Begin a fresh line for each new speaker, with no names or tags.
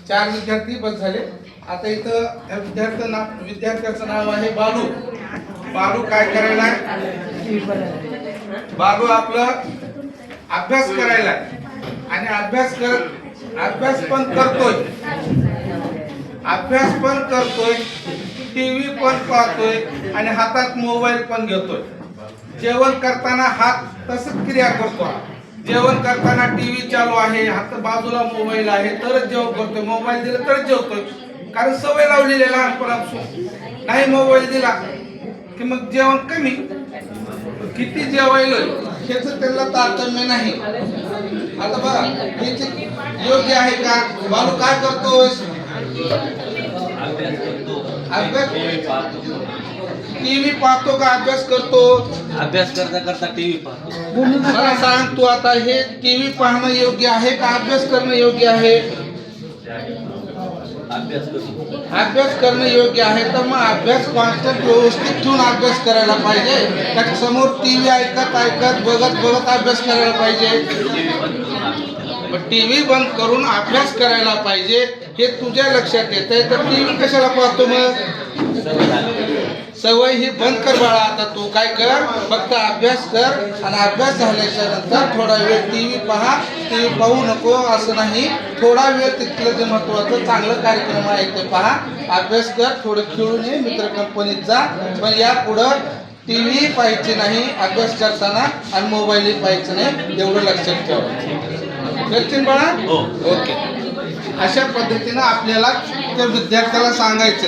4 विद्यार्थी बस झाले. आता इथं या विद्यार्थ्याचं नाव आहे बालू. बालू काय करायला आहे? बालू आपलं अभ्यास करायला आणि अभ्यास पण करतोय, टीव्ही पण पाहतोय आणि हातात मोबाईल पण घेतोय. जेवण करताना हात तसंच क्रिया करतो. जेवण करताना टीव्ही चालू आहे, हात बाजूला मोबाईल आहे तरच जेवण करतोय. मोबाईल दिला तरच जेवतोय, कारण सवय लावलेली आहे लहानपणापासून. नाही मोबाईल दिला की मग जेवण कमी. किती जेवायलोय ह्याचं त्याला तारतम्य नाही. आता बघा हे योग्य आहे का? बालू काय करतोस? अभ्यास. टीव्ही पाहतो का अभ्यास करतो?
अभ्यास करता करता टीव्ही पाहतो.
मला सांग तू आता हे टीव्ही पाहणं योग्य आहे का अभ्यास करणं योग्य आहे? अभ्यास करणं योग्य आहे. तर मग अभ्यास कॉन्स्टंट व्यवस्थित ठेवून अभ्यास करायला पाहिजे. त्याच्या समोर टीव्ही ऐकत बघत अभ्यास करायला पाहिजे. टीव्ही बंद करून अभ्यास करायला पाहिजे हे तुझ्या लक्षात येतंय तर टीव्ही कशाला पाहतो? मग सवय ही बंद कर बाळा. आता तू काय कर, फक्त अभ्यास कर आणि अभ्यास झाल्याच्या नंतर थोडा वेळ टीव्ही पहा. टीव्ही पाहू नको असं नाही, थोडा वेळ तिथलं जे महत्वाचं चांगलं कार्यक्रम आहे ते पहा. अभ्यास कर, थोडं खेळून ये, मित्र कंपनीत जा, पण या पुढं टीव्ही पाहायची नाही अभ्यास करताना आणि मोबाईलही पाहायचं नाही, एवढं लक्षात ठेवा. करशील बाळा?
हो.
ओके. अशा पद्धतीनं आपल्याला त्या विद्यार्थ्याला सांगायचं.